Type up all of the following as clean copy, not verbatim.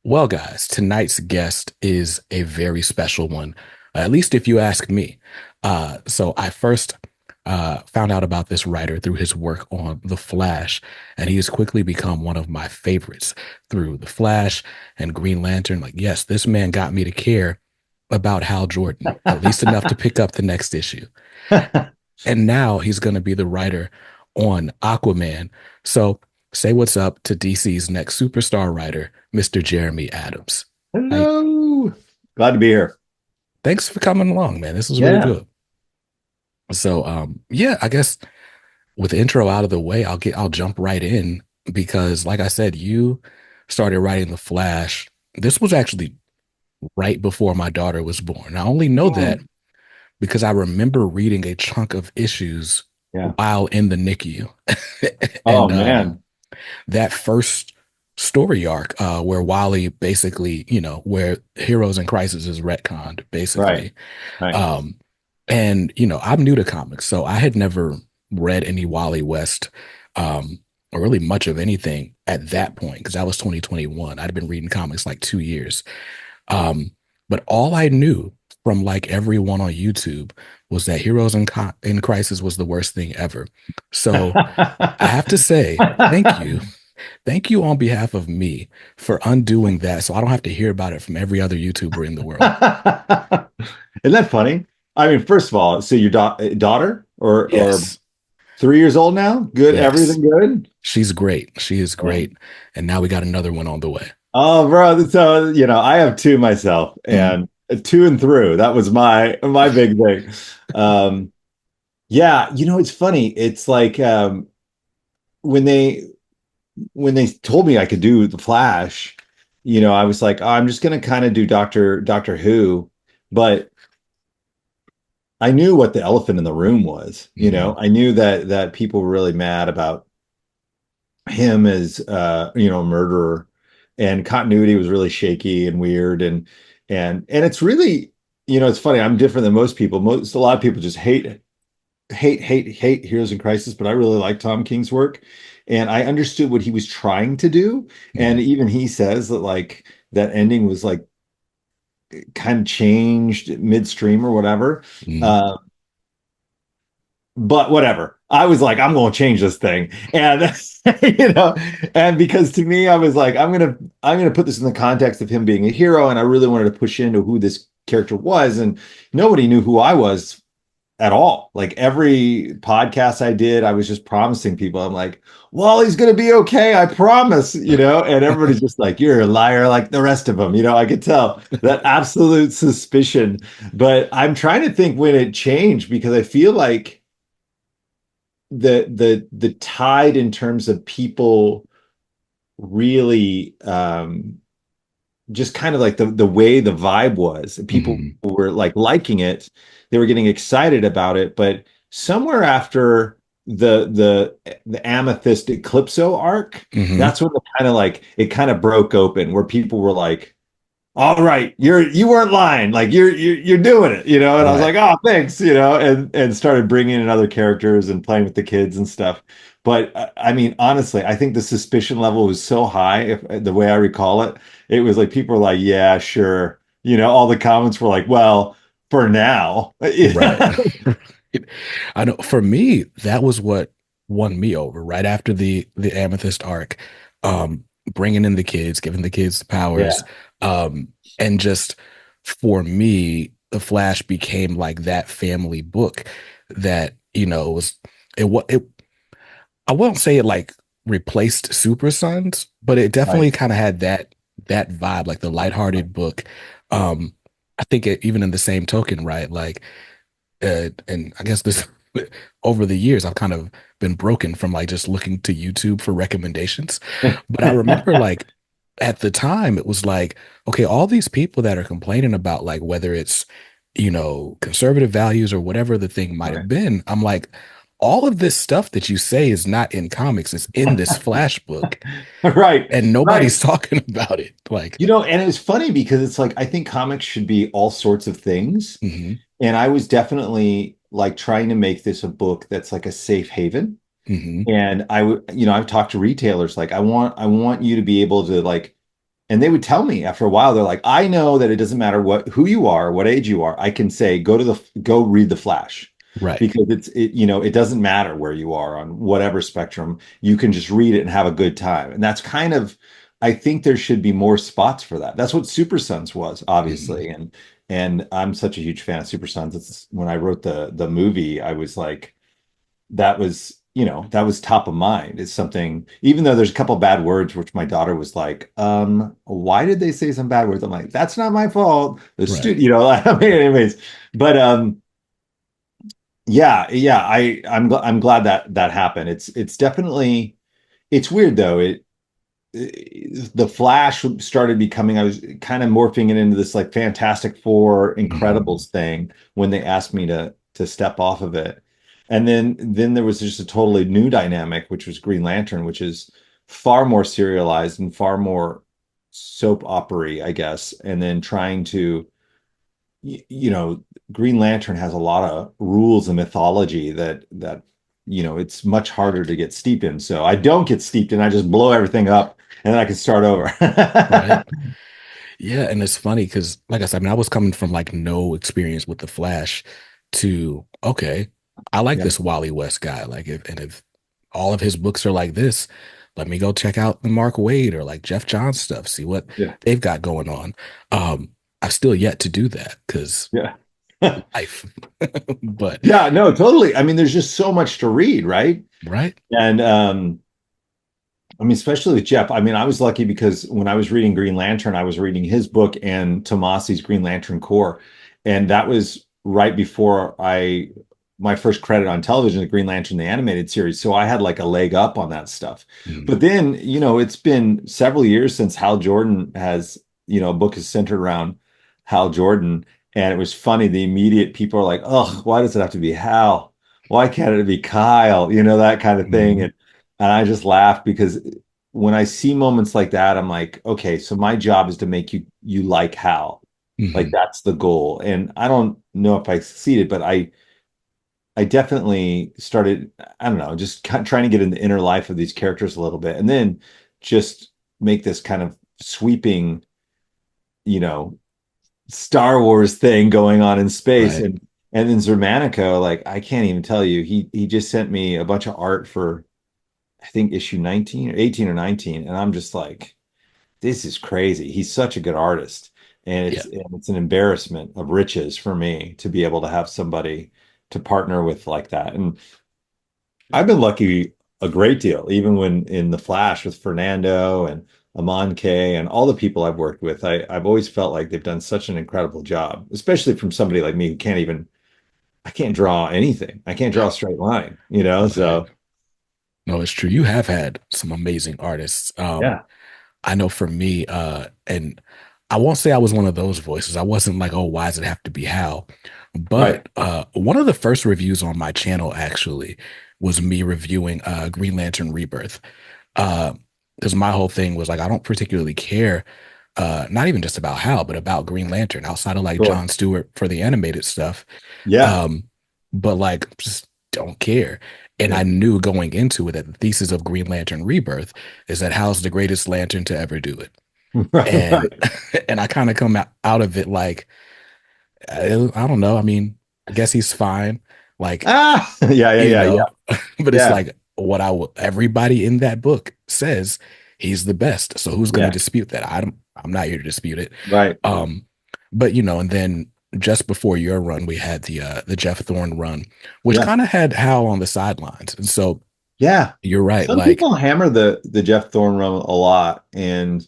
Well, guys, tonight's guest is a very special one, at least if you ask me. So I first found out about this writer through his work on The Flash, and he has quickly become one of my favorites through The Flash and Green Lantern. Like, yes, this man got me to care about Hal Jordan, at least enough to pick up the next issue. And now he's going to be the writer on Aquaman. So say what's up to DC's next superstar writer, Mr. Jeremy Adams. I Hello. Glad to be here. Thanks for coming along, man. This is really Yeah. good. So yeah, I guess with the intro out of the way, I'll jump right in because like I said, you started writing The Flash. This was actually right before my daughter was born. I only know that Mm. because I remember reading a chunk of issues Yeah. while in the NICU. Oh And man. that first story arc where Wally basically, where Heroes in Crisis is retconned, Right. basically. Right. Um, and, I'm new to comics, so I had never read any Wally West or really much of anything at that point because that was 2021. I'd been reading comics like 2 years. Um, but all I knew from like everyone on YouTube was that in Crisis was the worst thing ever. So I have to say, thank you. Thank you on behalf of me for undoing that so I don't have to hear about it from every other YouTuber in the world. Isn't that funny? I mean, first of all, so your daughter or Yes. 3 years old now? Good, Yes. everything good? She's great. She is Yeah. great. And now we got another one on the way. Oh, bro. So, I have two myself Mhm. and two and through. That was my big thing. Um, yeah, it's funny. It's like when they when they told me I could do the Flash, I was like, oh, I'm just gonna kind of do Doctor Who, but I knew what the elephant in the room was. Mhm. I knew that people were really mad about him as a murderer, and continuity was really shaky and weird, and it's really, it's funny. I'm different than most people. A lot of people just hate Heroes in Crisis, but I really like Tom King's work, and I understood what he was trying to do. And Mhm. even he says that like that ending was like kind of changed midstream or whatever. Mhm. Uh, but whatever. I was like, I'm going to change this thing, and and because to me, I was like, I'm gonna put this in the context of him being a hero, and I really wanted to push into who this character was, and nobody knew who I was at all. Like every podcast I did, I was just promising people, I'm like, Wally's gonna be okay, I promise, and everybody's just like, you're a liar like the rest of them. I could tell that absolute suspicion. But I'm trying to think when it changed because I feel like the tide in terms of people really just kind of like the way the vibe was. People Mhm. were like liking it. They were getting excited about it. But somewhere after the Amethyst Eclipso arc, Mhm. that's when it kind of broke open where people were like, all right, you weren't lying, like you're doing it, and I was Right. like, oh, thanks, and started bringing in other characters and playing with the kids and stuff. But I mean, honestly, I think the suspicion level was so high, if the way I recall it, it was like people were like, yeah, sure, all the comments were like, well, for now. Right. I know for me, that was what won me over right after the Amethyst arc. Um, Bringing in the kids, giving the kids the powers, Yeah, and just for me, The Flash became like that family book that, was it I won't say it like replaced Super Sons, but it right. definitely kind of had that vibe, like the lighthearted book. I think even in the same token, right? Like and I guess this over the years I've kind of been broken from like just looking to YouTube for recommendations. But I remember like at the time it was like, okay, all these people that are complaining about like whether it's, conservative values or whatever the thing might Right. have been, I'm like, all of this stuff that you say is not in comics, it's in this Flash book, Right, and right. nobody's talking about it. Like, And it was funny because it's like I think comics should be all sorts of things. hmm And I was definitely like trying to make this a book that's like a safe haven. hmm And I've talked to retailers like I want you to be able to like and they would tell me after a while, they're like, I know that it doesn't matter who you are, what age you are. I can say, go read the Flash Right. because it doesn't matter where you are on whatever spectrum. You can just read it and have a good time. And that's kind of, I think there should be more spots for that. That's what Super Sons was, Mhm. obviously. And I'm such a huge fan of Super Sons. It's when I wrote the movie, I was like, that was top of mind. It's something, even though there's a couple bad words, which my daughter was like, why did they say some bad words? I'm like, that's not my fault. Right. I mean, anyways, but yeah, I'm glad that that happened. It's definitely, it's weird though. The Flash started becoming, I was kind of morphing it into this like Fantastic Four Mhm. Incredibles thing when they asked me to step off of it. And then there was just a totally new dynamic, which was Green Lantern, which is far more serialized and far more soap opery, I guess. And then trying to, you know, Green Lantern has a lot of rules and mythology that it's much harder to get steeped in. So I don't get steeped in, I just blow everything up and then I can start over. Right. Yeah, and it's funny because, like I said, I mean, I was coming from like no experience with the Flash to okay, I like Yeah. this Wally West guy. Like, if all of his books are like this, let me go check out the Mark Wade or like Jeff Johns stuff, see what Yeah. they've got going on. I've still yet to do that because Yeah. life, but Yeah, no, totally. I mean, there's just so much to read, right? right. And I mean, especially with Jeff. I mean, I was lucky because when I was reading Green Lantern, I was reading his book and Tomasi's Green Lantern Corps. And that was right before my first credit on television, the Green Lantern, the animated series. So I had like a leg up on that stuff. Mm, But then, it's been several years since Hal Jordan has, a book is centered around Hal Jordan. And it was funny. The immediate people are like, oh, why does it have to be Hal? Why can't it be Kyle? That kind of thing. mhm, And I just laugh because when I see moments like that, I'm like, okay, so my job is to make you like Hal. Like mhm, that's the goal. And I don't know if I succeeded, but I definitely started, I don't know, just trying to get in the inner life of these characters a little bit. And then just make this kind of sweeping, you know, Star Wars thing going on in space. right. And then Zermanico, like I can't even tell you, he just sent me a bunch of art for I think issue 19 or 18 or 19. And I'm just like, this is crazy. He's such a good artist. And Yeah. it's an embarrassment of riches for me to be able to have somebody to partner with like that. And I've been lucky a great deal, even when in the Flash with Fernando and Amon K and all the people I've worked with. I've always felt like they've done such an incredible job, especially from somebody like me who I can't draw anything. I can't draw a straight line. Right. So No, it's true. You have had some amazing artists. yeah, I know for me, and I won't say I was one of those voices. I wasn't like, oh, why does it have to be Hal? right. But one of the first reviews on my channel actually was me reviewing Green Lantern Rebirth. Because my whole thing was like, I don't particularly care, not even just about Hal, but about Green Lantern outside of like Sure. John Stewart for the animated stuff. Yeah. Um, but like, just don't care. And I Yeah. knew going into it that the thesis of Green Lantern Rebirth is that Hal's the greatest lantern to ever do it. Right, And right. and I kind of come out of it like I don't know. I mean, I guess he's fine. Like, Ah, yeah, yeah, you yeah, yeah, know, but it's yeah, like what everybody in that book says he's the best. So who's going to yeah. dispute that? I'm not here to dispute it. Right. Um, but and then just before your run, we had the Jeff Thorne run, which Yeah, kind of had Hal on the sidelines. And so yeah. you're right. Some Like, people hammer the Jeff Thorne run a lot, and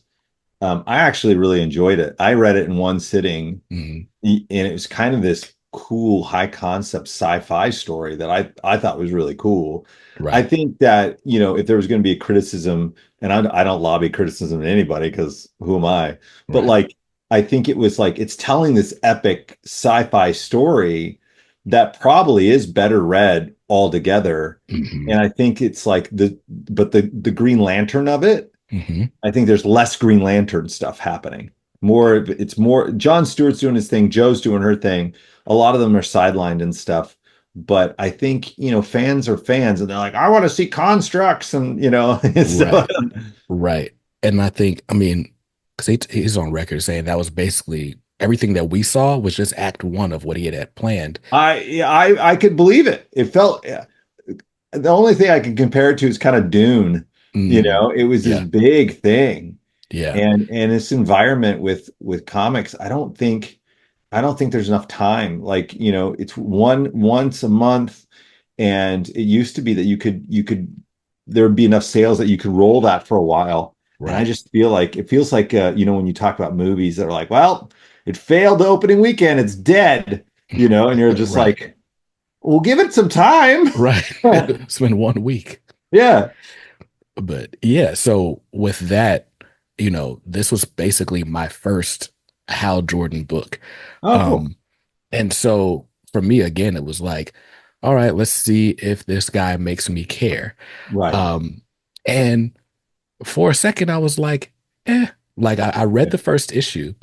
I actually really enjoyed it. I read it in one sitting, mhm, and it was kind of this cool high concept sci-fi story that I thought was really cool. I right, think that, if there was going to be a criticism, and I don't lobby criticism to anybody because who am I? But right, like, I think it was like it's telling this epic sci-fi story that probably is better read altogether. hmm And I think it's like the Green Lantern of it. hmm I think there's less Green Lantern stuff happening. It's more John Stewart's doing his thing, Joe's doing her thing. A lot of them are sidelined and stuff. But I think, fans are fans and they're like, I want to see constructs and, and so right, right. And I think, I mean, because he's on record saying that was basically everything that we saw was just act one of what he had planned. I could believe it. It felt the only thing I can compare it to is kind of Dune. Mm, It was this yeah, big thing, yeah, and this environment with comics. I don't think there's enough time. Like, it's once a month, and it used to be that you could there'd be enough sales that you could roll that for a while. And I right, just feel like it feels like when you talk about movies that are like, well, it failed the opening weekend, it's dead, and you're just right, like, we'll give it some time. right. It's been 1 week. Yeah. But yeah, so with that, this was basically my first Hal Jordan book. Oh, cool. Um, and so for me, again, it was like, all right, let's see if this guy makes me care. Right. And for a second, I was like, eh. Like I read Yeah. the first issue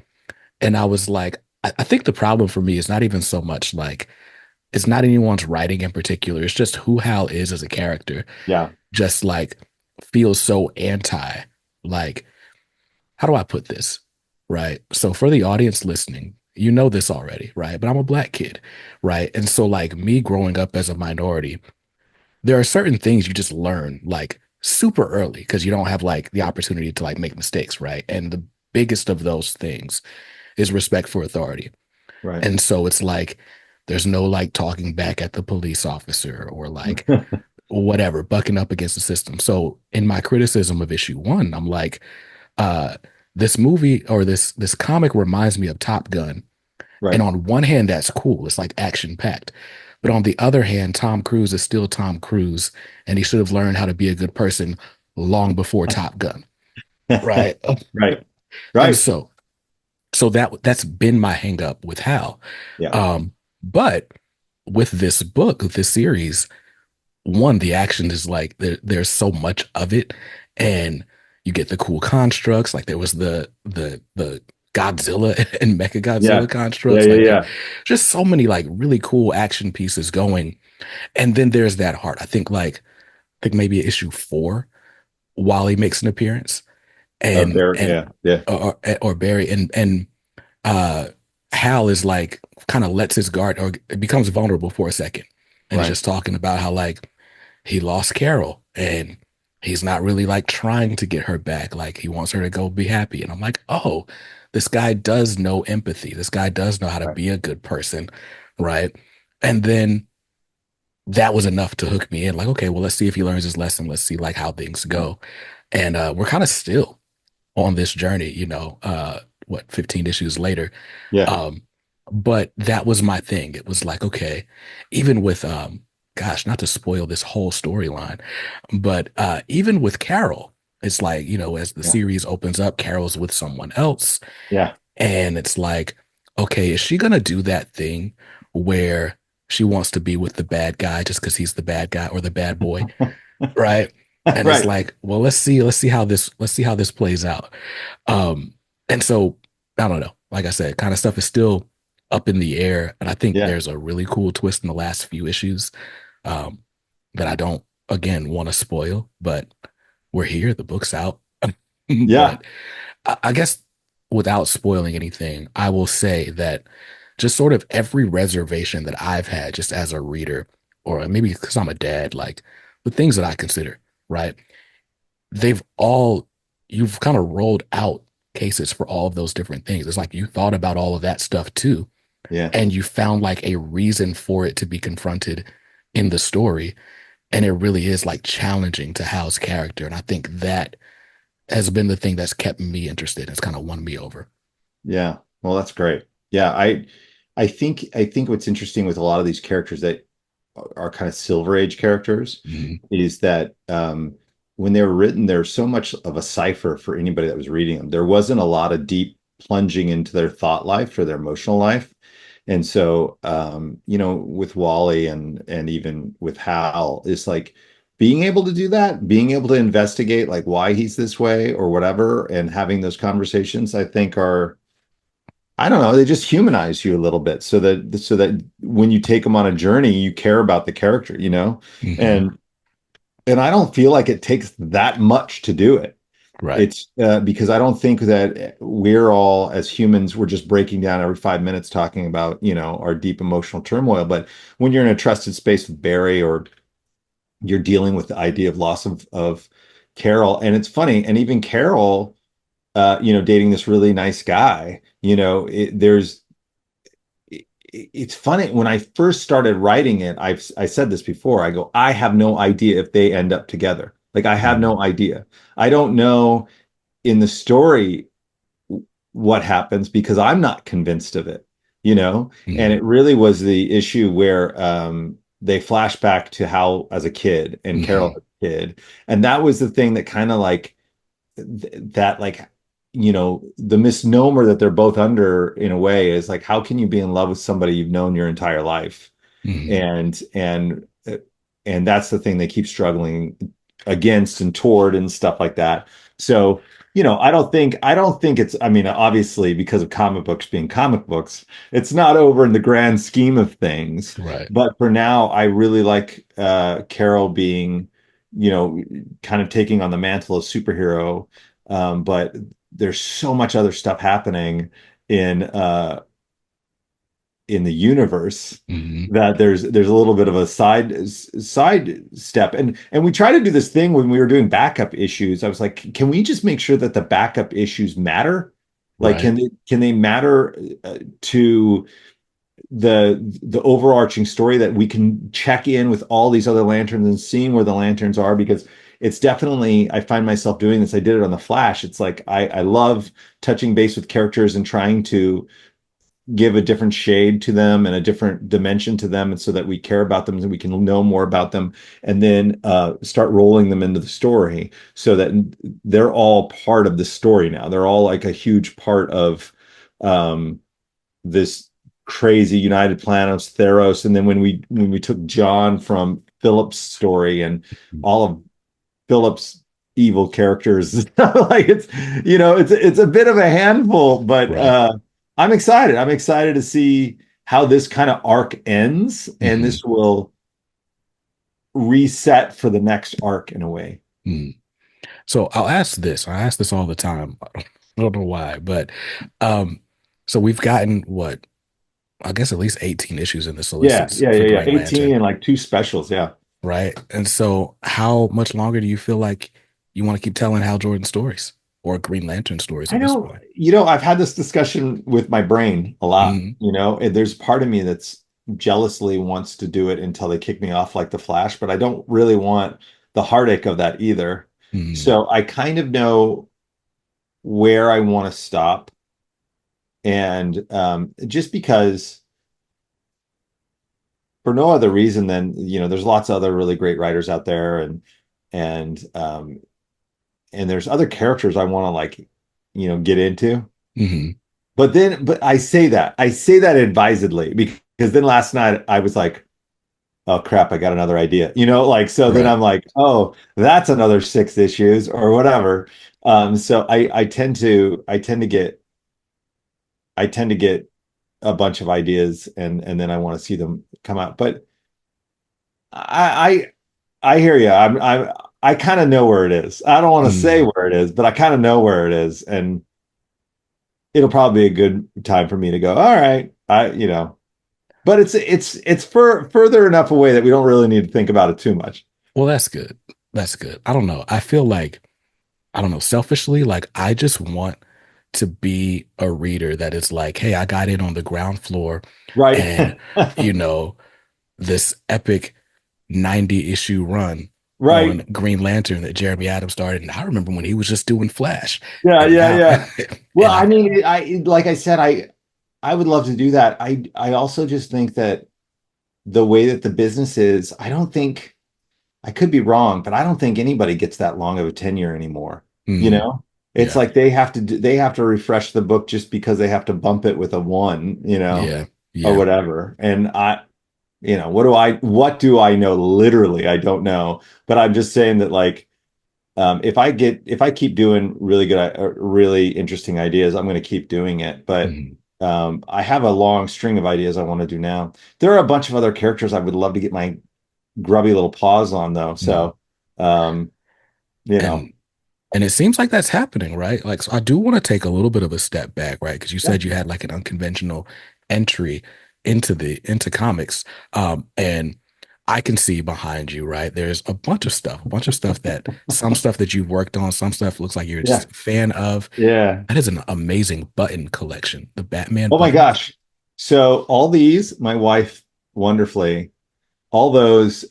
and I was like, I think the problem for me is not even so much like it's not anyone's writing in particular. It's just who Hal is as a character. Yeah. Just like feels so anti. Like, how do I put this? Right. So for the audience listening, you know this already, right? But I'm a black kid, right? And so like me growing up as a minority, there are certain things you just learn like super early because you don't have like the opportunity to like make mistakes, right? And the biggest of those things is respect for authority. Right. And so it's like there's no like talking back at the police officer or like whatever, bucking up against the system. So in my criticism of issue one, I'm like, uh, this movie or this comic reminds me of Top Gun. And Right. on one hand, that's cool. It's like action packed. But on the other hand, Tom Cruise is still Tom Cruise, and he should have learned how to be a good person long before Top Gun, right? Right. And Right. so that's been my hang up with Hal. Yeah. But with this book, with this series, one, the action is like there's so much of it, and you get the cool constructs. Like there was the Godzilla and Mecha Yeah. Godzilla Yeah. constructs. Yeah. Like Yeah. just so many like really cool action pieces going. And then there's that heart. I think maybe issue four, Wally makes an appearance, and There. and Yeah. Yeah. or Barry and uh Hal is like kind of lets his guard or becomes vulnerable for a second, and he's Right. just talking about how like he lost Carol and he's not really like trying to get her back. Like he wants her to go be happy. And I'm like, oh, this guy does know empathy. This guy does know how to Right. be a good person. Right. And then that was enough to hook me in. Like, okay, well, let's see if he learns his lesson. Let's see like how things Right. go. And we're kind of still on this journey, 15 issues later. Yeah. Um, but that was my thing. It was like, okay, even with gosh, not to spoil this whole storyline, but even with Carol, it's like, as the Yeah. series opens up, Carol's with someone else, Yeah. and it's like, okay, is she gonna do that thing where she wants to be with the bad guy just because he's the bad guy or the bad boy, right? And it's Right. like, well, let's see how this plays out. Um, and so I don't know. Like I said, kind of stuff is still up in the air, and I think Yeah. there's a really cool twist in the last few issues um, that I don't again want to spoil. But we're here, the book's out. Yeah. But I guess without spoiling anything, I will say that just sort of every reservation that I've had just as a reader, or maybe because I'm a dad, like the things that I consider, right? they've all you've kind of rolled out cases for all of those different things. It's like you thought about all of that stuff too, Yeah. and you found like a reason for it to be confronted in the story. And it really is like challenging to Hal's character. And I think that has been the thing that's kept me interested. It's kind of won me over. Yeah. Well, that's great. Yeah. I think what's interesting with a lot of these characters that are kind of Silver Age characters Mhm. is that when they were written, there's so much of a cipher for anybody that was reading them. There wasn't a lot of deep plunging into their thought life or their emotional life. And so, with Wally and even with Hal, it's like being able to do that, being able to investigate like why he's this way or whatever, and having those conversations, I think are, I don't know, they just humanize you a little bit so that when you take them on a journey, you care about the character. Mhm. And and I don't feel like it takes that much to do it. Right. It's because I don't think that we're all, as humans, we're just breaking down every 5 minutes talking about, our deep emotional turmoil. But when you're in a trusted space with Barry, or you're dealing with the idea of loss of Carol, and it's funny, and even Carol, dating this really nice guy, it's funny. When I first started writing it, I said this before. I go, I have no idea if they end up together. Like, I have Mm, no idea. I don't know in the story what happens because I'm not convinced of it, And mm, it really was the issue where they flash back to Hal as a kid and Carol mm, as a kid, and that was the thing that kind of like that, like, the misnomer that they're both under in a way is like, how can you be in love with somebody you've known your entire life? mm, And that's the thing they keep struggling against and toward and stuff like that. So, I don't think it's, I mean, obviously, because of comic books being comic books, it's not over in the grand scheme of things. right. But for now, I really like Carol being, kind of taking on the mantle of superhero. But there's so much other stuff happening in uh in the universe Mm, that there's a little bit of a side step, and we try to do this thing when we were doing backup issues. I was like, can we just make sure that the backup issues matter? Like, right. can they matter to the overarching story, that we can check in with all these other lanterns and seeing where the lanterns are? Because it's definitely, I find myself doing this. I did it on the Flash. It's like I love touching base with characters and trying to give a different shade to them and a different dimension to them, and so that we care about them and we can know more about them, and then start rolling them into the story so that they're all part of the story now. They're all like a huge part of um, this crazy United Planets, Theros. And then when we took John from Philip's story and all of Philip's evil characters, like it's a bit of a handful, but Right. I'm excited. I'm excited to see how this kind of arc ends, and Mm, this will reset for the next arc in a way. mm. So I'll ask this. I ask this all the time. I don't know why, but um, so we've gotten what, I guess at least 18 issues in the Yeah, solicits yeah, for yeah, yeah. Green 18 Lantern, and like two specials. Yeah. right? And so how much longer do you feel like you want to keep telling Hal Jordan stories or Green Lantern stories I at this know, point? I've had this discussion with my brain a lot, Mm, and there's part of me that's jealously wants to do it until they kick me off like the Flash, but I don't really want the heartache of that either. mm, So I kind of know where I want to stop. And just because, for no other reason than, there's lots of other really great writers out there, and there's other characters I want to, like, get into. mm, But I say that advisedly, because then last night I was like, oh crap, I got another idea. Like, so then right. I'm like, oh, that's another 6 issues or whatever. So I tend to get a bunch of ideas, and then I want to see them come out. But I I hear you. I kind of know where it is. I don't want to say Mm. where it is, but I kind of know where it is, and it'll probably be a good time for me to go, all right, but it's further enough away that we don't really need to think about it too much. Well, that's good. That's good. I don't know. I feel like, I don't know, selfishly, like I just want to be a reader that is like, hey, I got in on the ground floor Right. and, you know, this epic 90 issue run on Right. Green Lantern that Jeremy Adams started. And I remember when he was just doing Flash. Yeah, And yeah, now, yeah. Well, and I I, mean, like I said, I would love to do that. I also just think that the way that the business is, I don't think, I could be wrong, but I don't think anybody gets that long of a tenure anymore. You mm, know, it's yeah, like they have to refresh the book just because they have to bump it with a one, yeah, or yeah. whatever. And what do I know? Literally, I don't know. But I'm just saying that, like, if I keep doing really good, really interesting ideas, I'm going to keep doing it. But Mm, I have a long string of ideas I want to do now. There are a bunch of other characters I would love to get my grubby little paws on, though. mm. So, um, you know, And And it seems like that's happening, right? Like, so I do want to take a little bit of a step back, right? Because you Yeah. said you had like an unconventional entry into comics. And I can see behind you, right? There's a bunch of stuff that some stuff that you've worked on, some stuff looks like you're Yeah. just a fan of. Yeah. That is an amazing button collection. The Batman Oh my buttons. gosh. So all these, my wife wonderfully, all those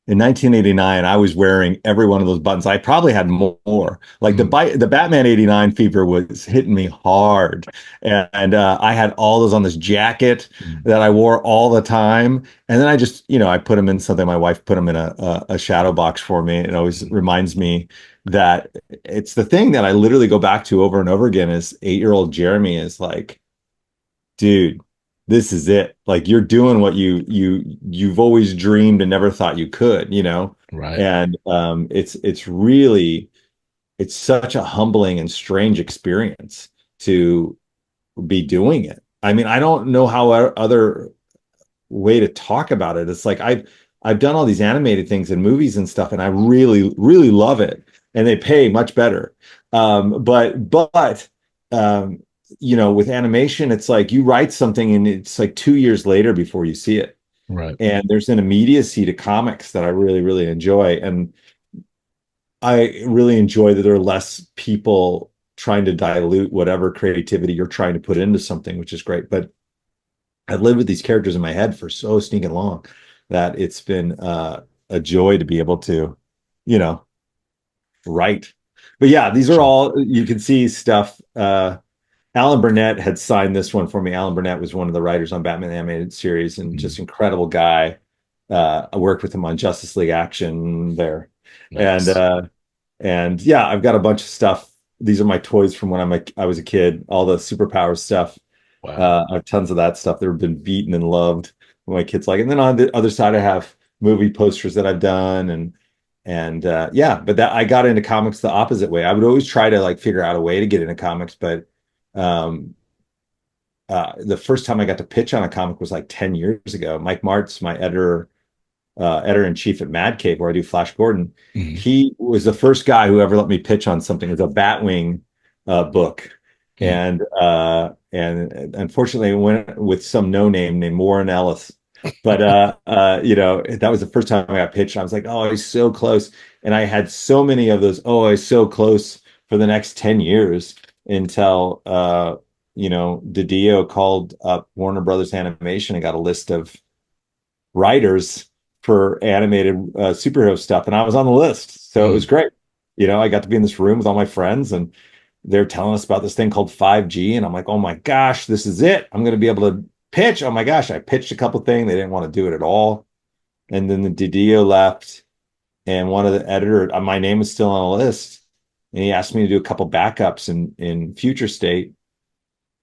in 1989, I was wearing every one of those buttons. I probably had more. Like Mm, the Batman '89 fever was hitting me hard, and I had all those on this jacket mm, that I wore all the time. And then I just, I put them in something. My wife put them in a shadow box for me. It always mm. reminds me that it's the thing that I literally go back to over and over again. Is 8-year-old Jeremy is like, dude, this is it. Like you're doing what you've always dreamed and never thought you could, Right, And it's really it's such a humbling and strange experience to be doing it. I mean, I don't know how other way to talk about it. It's like I've done all these animated things and movies and stuff, and I really, really love it. And they pay much better. But um, with animation, it's like you write something and it's like 2 years later before you see it. right, And there's an immediacy to comics that I really, really enjoy. And I really enjoy that there are less people trying to dilute whatever creativity you're trying to put into something, which is great. But I've lived with these characters in my head for so stinking long that it's been a joy to be able to, you know, write. But yeah, these are sure. all you can see stuff. Alan Burnett had signed this one for me. Alan Burnett was one of the writers on Batman the Animated Series and Mm, just incredible guy. I worked with him on Justice League Action there, and nice. yeah, I've got a bunch of stuff. These are my toys from when I was a kid. All the superpower stuff. Wow. I have tons of that stuff that have been beaten and loved. My kids like. And then on the other side, I have movie posters that I've done and yeah. But that I got into comics the opposite way. I would always try to like figure out a way to get into comics, but um, the first time I got to pitch on a comic was like 10 years ago. Mike Martz, my editor in chief at Mad Cave, where I do Flash Gordon, Mm, he was the first guy who ever let me pitch on something. It was a Batwing book, mm, and unfortunately, it went with some no name named Warren Ellis. But that was the first time I got pitched. I was like, oh, he's so close, and I had so many of those. Oh, he's so close for the next 10 years until DiDio called up Warner Brothers Animation and got a list of writers for animated superhero stuff, and I was on the list, so it was mm. great. I got to be in this room with all my friends, and they're telling us about this thing called 5G, and I'm like, oh my gosh, this is it. I'm going to be able to pitch. Oh my gosh, I pitched a couple things. They didn't want to do it at all, and then the Didio left, and one of the editor, my name is still on a list, and he asked me to do a couple backups in Future State,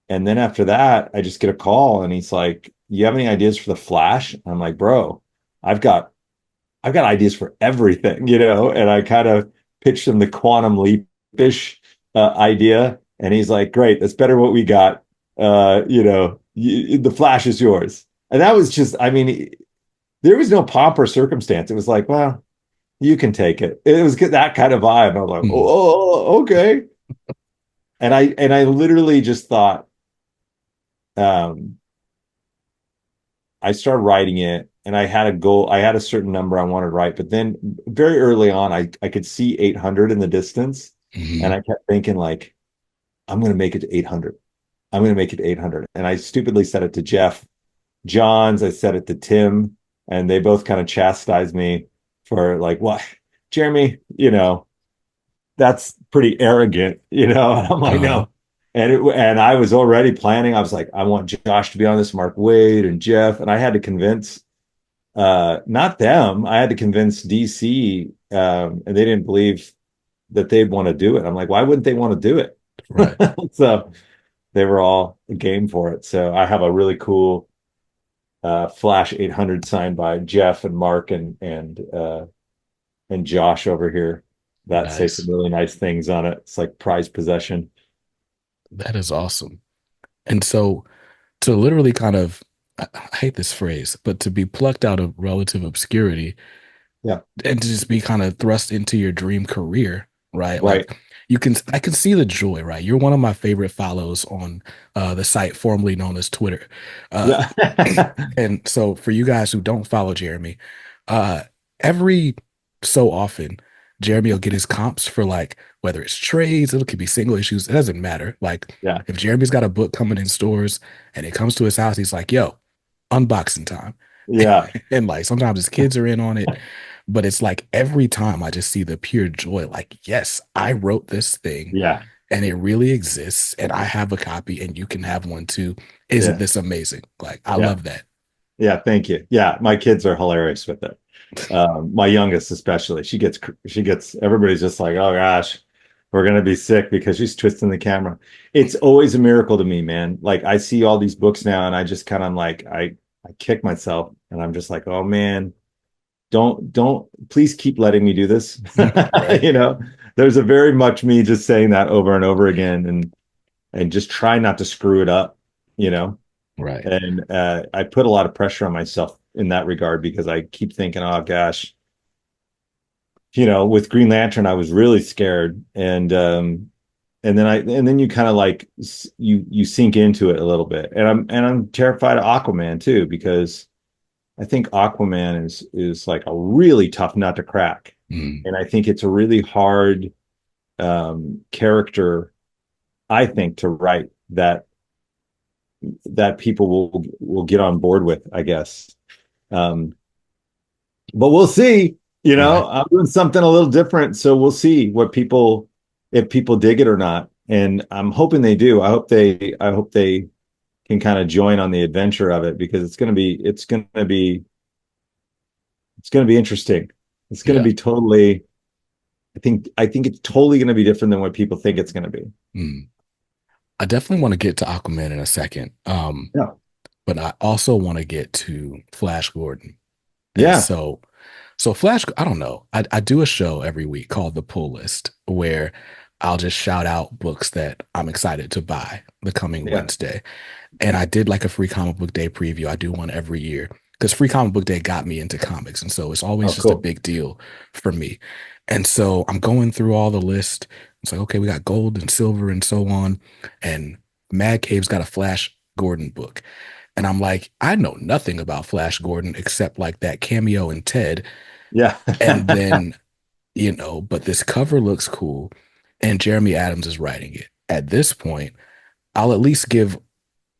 and then after that, I just get a call, and he's like, "You have any ideas for the Flash?" I'm like, "Bro, I've got I've got ideas for everything, And I kind of pitched him the quantum leap-ish idea, and he's like, "Great, that's better what we got. The Flash is yours." And that was just, I mean, there was no pomp or circumstance. It was like, well, you can take it. It was that kind of vibe. I was like, Mm, oh, okay. And I literally just thought, um, I started writing it and I had a goal. I had a certain number I wanted to write, but then very early on, I could see 800 in the distance. And mhm, I kept thinking like, I'm going to make it to 800. I'm going to make it to 800. And I stupidly said it to Jeff Johns. I said it to Tim, and they both kind of chastised me for like, what, Jeremy, that's pretty arrogant, And I'm like, uh-huh, no. And I was already planning. I was like, I want Josh to be on this, Mark Wade and Jeff. And I had to convince not them. I had to convince DC, and they didn't believe that they'd want to do it. I'm like, why wouldn't they want to do it? right. So they were all game for it. So I have a really cool Flash 800 signed by Jeff and Mark and Josh over here that say some Nice. really nice things on it. It's like prized possession. That is awesome. And so to literally kind of, I hate this phrase, but to be plucked out of relative obscurity Yeah. and to just be kind of thrust into your dream career. right? Right. Like I can see the joy, right? You're one of my favorite follows on the site formerly known as Twitter. Uh, Yeah. and so for you guys who don't follow Jeremy, uh, every so often, Jeremy will get his comps for like whether it's trades, it could be single issues, it doesn't matter. Like Yeah. if Jeremy's got a book coming in stores and it comes to his house, he's like, yo, unboxing time. Yeah. And like sometimes his kids are in on it, but it's like every time I just see the pure joy, like, yes, I wrote this thing Yeah. and it really exists and I have a copy and you can have one too. Isn't Yeah. this amazing? Like, I Yeah. love that. Yeah. Thank you. Yeah. My kids are hilarious with it. My youngest especially, she gets everybody's just like, oh gosh, we're gonna be sick because she's twisting the camera. It's always a miracle to me, man. Like I see all these books now, and I just kind of like I kick myself, and I'm just like, oh man, don't please keep letting me do this. Right. You know, there's a very much me just saying that over and over again, and just try not to screw it up. You know, Right. and I put a lot of pressure on myself in that regard because I keep thinking, oh gosh, with Green Lantern, I was really scared, and then you kind of like you sink into it a little bit, and I'm terrified of Aquaman too because I think Aquaman is like a really tough nut to crack, Mm, and I think it's a really hard character, I think, to write that people will get on board with, I guess. Um, but we'll see. right. I'm doing something a little different, so we'll see if people dig it or not. And I'm hoping they do. I hope they can kind of join on the adventure of it because it's gonna be interesting. It's gonna Yeah. be totally. I think it's totally gonna be different than what people think it's gonna be. Mm. I definitely want to get to Aquaman in a second. Yeah. But I also want to get to Flash Gordon. And Yeah. so Flash, I don't know. I do a show every week called The Pull List where I'll just shout out books that I'm excited to buy the coming Yeah. Wednesday. And I did like a free comic book day preview. I do one every year because free comic book day got me into comics. And so it's always Oh, just a cool. big deal for me. And so I'm going through all the list. It's like, okay, we got gold and silver and so on. And Mad Cave's got a Flash Gordon book. And I'm like, I know nothing about Flash Gordon except like that cameo in Ted. Yeah. And then, but this cover looks cool. And Jeremy Adams is writing it. At this point, I'll at least give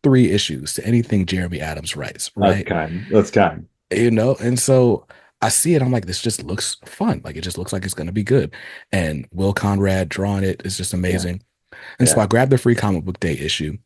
3 issues to anything Jeremy Adams writes, That's right? kind. That's kind. And so I see it, I'm like, this just looks fun. Like it just looks like it's gonna be good. And Will Conrad drawing it is just Yeah. amazing. And so Yeah. I grabbed the free comic book day issue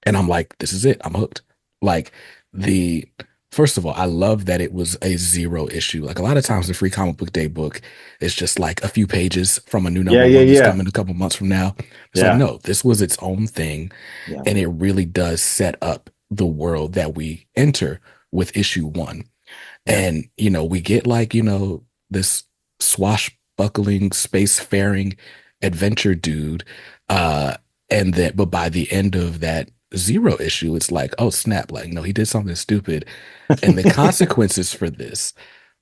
and I'm like, this is it. I'm hooked. Like the first of all, I love that it was a 0 issue. Like a lot of times the free comic book day book is just like a few pages from a new Yeah. number Yeah. one that's Yeah. coming a couple months from now. It's like, Yeah. no, this was its own thing. Yeah. And it really does set up the world that we enter with issue 1. Yeah. And, we get like, this swashbuckling, spacefaring adventure dude. Uh, and then, but by the end of that 0 issue, it's like, oh, snap. Like, no, he did something stupid. And the consequences for this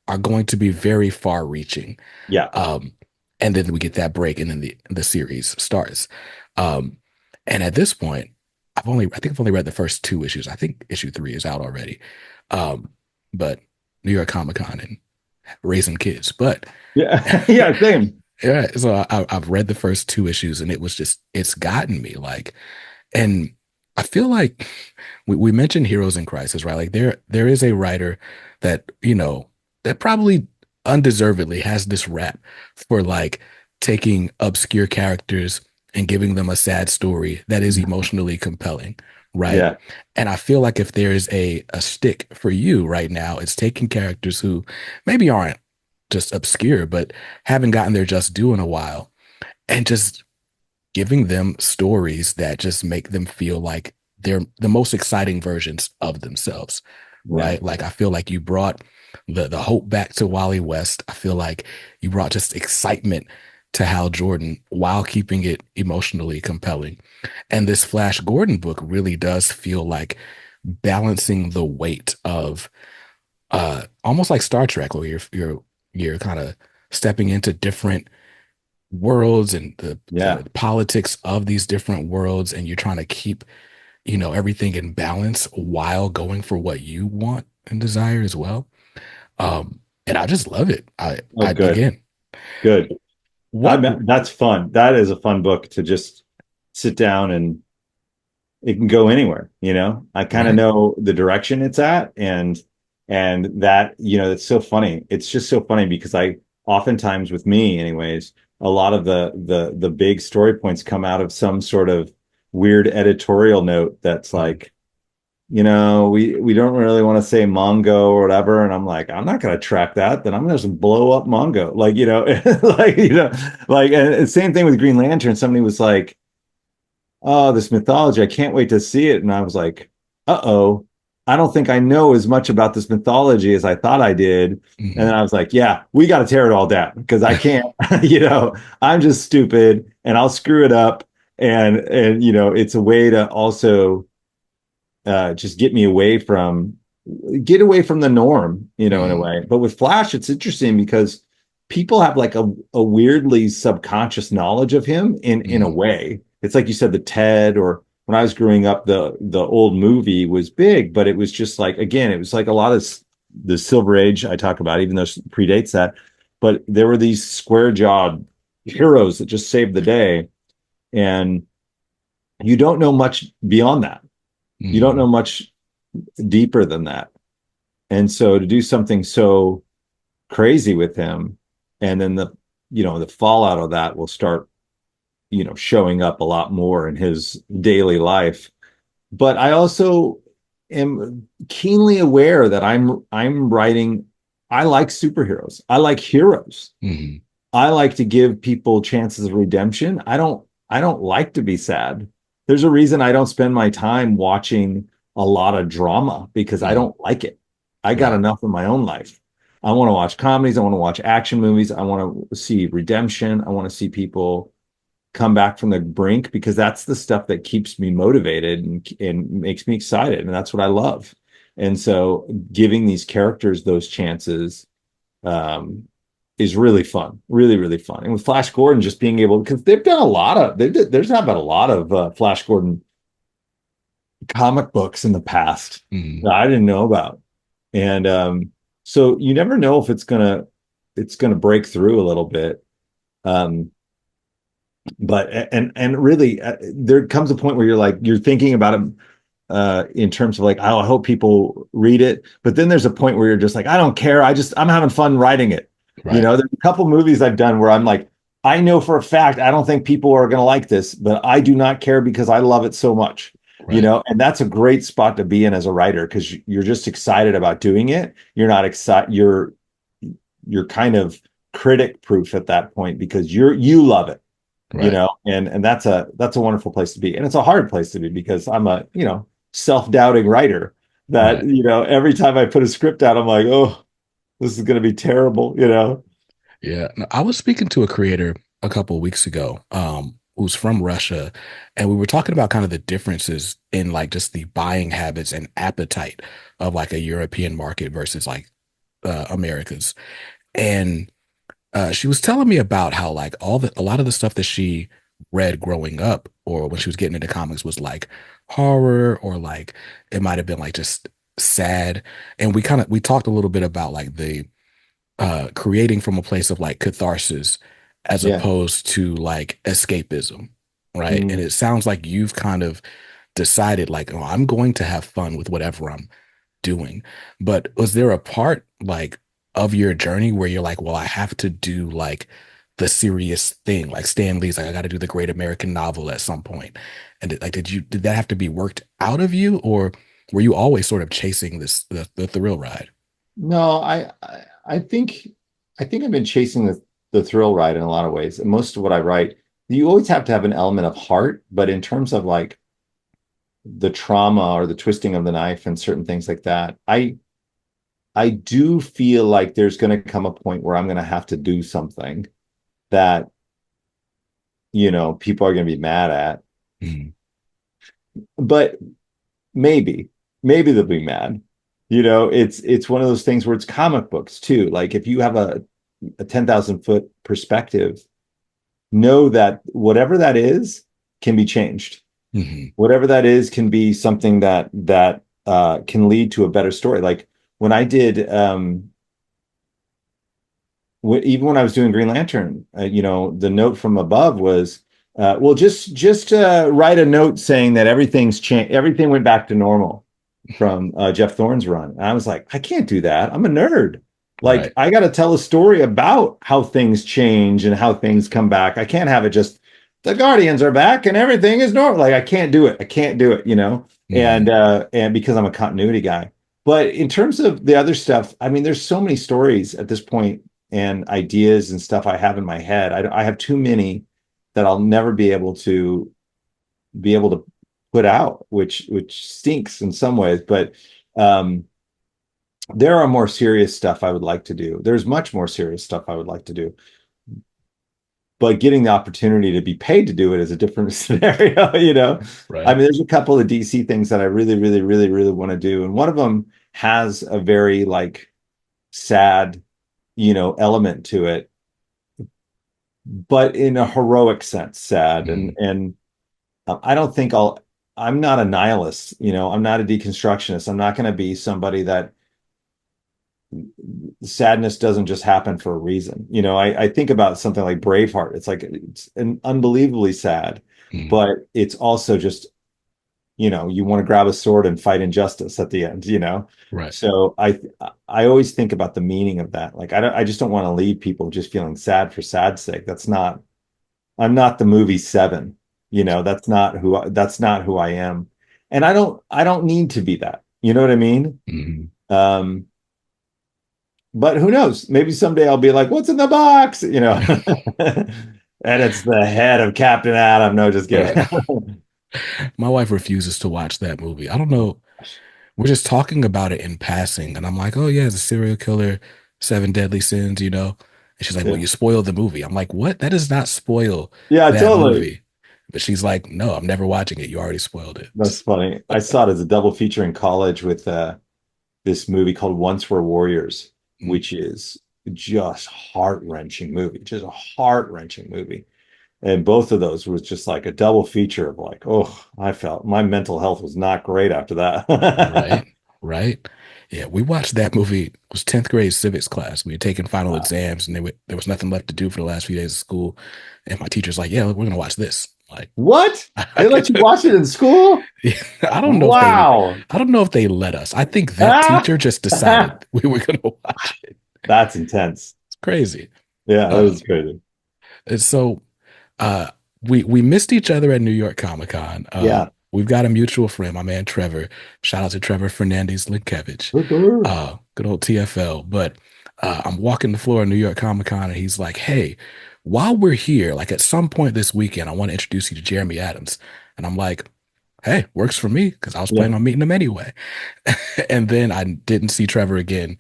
are going to be very far reaching. Yeah. Um, and then we get that break and then the series starts. Um, and at this point, I think I've only read the first 2 issues. I think issue 3 is out already. Um, but New York Comic Con and raising kids. But Yeah. Yeah. Same. yeah, so I've read the first 2 issues and it's gotten me like, and I feel like we mentioned Heroes in Crisis, right? Like there is a writer that, that probably undeservedly has this rap for like taking obscure characters and giving them a sad story that is emotionally compelling, right? Yeah. And I feel like if there is a stick for you right now, it's taking characters who maybe aren't just obscure, but haven't gotten their just due in a while and just giving them stories that just make them feel like they're the most exciting versions of themselves, Yeah. right? Like I feel like you brought the hope back to Wally West. I feel like you brought just excitement to Hal Jordan while keeping it emotionally compelling. And this Flash Gordon book really does feel like balancing the weight of almost like Star Trek, where you're kind of stepping into different worlds and Yeah. the politics of these different worlds, and you're trying to keep, everything in balance while going for what you want and desire as well. And I just love it. Oh, good, Again, good. what, That's fun. That is a fun book to just sit down and it can go anywhere, you know. I kind of right? know the direction it's at, and that, it's so funny. It's just so funny because I oftentimes, with me anyways, a lot of the big story points come out of some sort of weird editorial note that's Mhm. like, we don't really want to say Mongo or whatever. And I'm like, I'm not going to track that. Then I'm going to just blow up Mongo. Like, and same thing with Green Lantern. Somebody was like, oh, this mythology, I can't wait to see it. And I was like, uh-oh, I don't think I know as much about this mythology as I thought I did. And then Mhm. I was like, yeah, we got to tear it all down because I can't, I'm just stupid and I'll screw it up. And it's a way to also just get away from the norm, in a Mhm. way. But with Flash, it's interesting because people have like a weirdly subconscious knowledge of him in a Mhm. way. It's like you said, the TED, or when I was growing up, the old movie was big, but it was just like, again, it was like a lot of the Silver Age I talk about, even though it predates that. But there were these square jawed heroes that just saved the day. And you don't know much beyond that. You don't know Mhm. much deeper than that. And so to do something so crazy with him, and then the fallout of that will start, showing up a lot more in his daily life. But I also am keenly aware that I'm writing, I like superheroes. I like heroes. Mhm. I like to give people chances of redemption. I don't like to be sad. There's a reason I don't spend my time watching a lot of drama because I Mhm. don't like it. I got Right. enough in my own life. I want to watch comedies, I want to watch action movies, I want to see redemption, I want to see people come back from the brink because that's the stuff that keeps me motivated and makes me excited, and that's what I love. And so giving these characters those chances um, is really fun, really, really fun. And with Flash Gordon, just being able, because they've done a lot of, there's not been a lot of Flash Gordon comic books in the past that Mhm. I didn't know about. And so you never know if it's gonna break through a little bit. Um, but and really, there comes a point where you're thinking about it in terms of like, oh, I hope people read it. But then there's a point where you're just like, I don't care. I'm having fun writing it. Right. There's a couple movies I've done where I'm like, I know for a fact I don't think people are going to like this, but I do not care because I love it so much. Right. And that's a great spot to be in as a writer because you're just excited about doing it. You're not excited. You're kind of critic proof at that point because you love it, Right. and that's a wonderful place to be. And it's a hard place to be because I'm a, self-doubting writer that, Right. every time I put a script out, I'm like, oh, this is going to be terrible. Yeah. No, I was speaking to a creator a couple of weeks ago, who's from Russia, and we were talking about kind of the differences in like just the buying habits and appetite of like a European market versus like America's. And she was telling me about how like a lot of the stuff that she read growing up or when she was getting into comics was like horror or like it might have been like just sad. And we talked a little bit about like the creating from a place of like catharsis as Yeah. opposed to like escapism, right? And Mm. it sounds like you've kind of decided like, oh, I'm going to have fun with whatever I'm doing. But was there a part like of your journey where you're like, well, I have to do like the serious thing, like Stan Lee's like, I got to do the great American novel at some point. And like, did that have to be worked out of you, or were you always sort of chasing the thrill ride? No, I think I've been chasing the thrill ride in a lot of ways. And most of what I write, you always have to have an element of heart, but in terms of like the trauma or the twisting of the knife and certain things like that, I do feel like there's going to come a point where I'm going to have to do something that, people are going to be mad at. Mhm. But maybe, maybe they'll be mad. It's one of those things where it's comic books too. Like if you have a 10,000 foot perspective, know that whatever that is can be changed. Hmm. Whatever that is can be something that can lead to a better story. Like when I did even when I was doing Green Lantern, the note from above was, well, just write a note saying that everything's changed, everything went back to normal from Jeff Thorne's run. And I was like, I can't do that. I'm a nerd. Like, Right. I got to tell a story about how things change and how things come back. I can't have it just the Guardians are back and everything is normal. Like, I can't do it. I can't do it. Hmm. And because I'm a continuity guy. But in terms of the other stuff, I mean, there's so many stories at this point and ideas and stuff I have in my head. I have too many that I'll never be able to put out, which stinks in some ways. But um, there are more serious stuff I would like to do. There's much more serious stuff I would like to do. But getting the opportunity to be paid to do it is a different scenario. I Right. mean, there's a couple of DC things that I really, really, really, really want to do. And one of them has a very like sad, element to it, but in a heroic sense, sad. Hmm. And I don't think I'm not a nihilist, I'm not a deconstructionist. I'm not going to be somebody that sadness doesn't just happen for a reason. I think about something like Braveheart. It's like it's an unbelievably sad, Hmm. but it's also just, you want to grab a sword and fight injustice at the end. Right. So I always think about the meaning of that. Like I just don't want to leave people just feeling sad for sad's sake. I'm not the movie Seven. That's not who I am. And I don't need to be that. You know what I mean? Hmm. Um, but who knows? Maybe someday I'll be like, what's in the box? And it's the head of Captain Adam. No, just kidding. My wife refuses to watch that movie. I don't know. We're just talking about it in passing, and I'm like, "Oh yeah, it's a serial killer, seven deadly sins," you know. And she's like, "Well, Yeah. you spoiled the movie." I'm like, "What? That does not spoil Yeah, that totally. movie." But she's like, "No, I'm never watching it. You already spoiled it." That's funny. I saw it as a double feature in college with this movie called Once Were Warriors, Mm. which is just heart-wrenching movie, just a heart-wrenching movie. And both of those was just like a double feature of like, oh, I felt my mental health was not great after Right, that. right. Yeah, we watched that movie. It was 10th grade civics class. We had taken final Wow. exams, and there was nothing left to do for the last few days of school. And my teacher's like, "Yeah, we're gonna watch this." Like, What? They let you watch it in school? I don't know if they, Wow. I don't know if they let us. I think that Ah! teacher just decided we were gonna watch it. That's intense. It's crazy. Yeah, that Uh, is crazy. and so uh, we missed each other at New York Comic Con. Yeah. We've got a mutual friend, my man Trevor. Shout out to Trevor Fernandez Linkevich. Good old TFL. But I'm walking the floor of New York Comic Con, and he's like, "Hey, while we're here, like at some point this weekend, I want to introduce you to Jeremy Adams." And I'm like, "Hey, works for me," because I was Yeah. planning on meeting him anyway. And then I didn't see Trevor again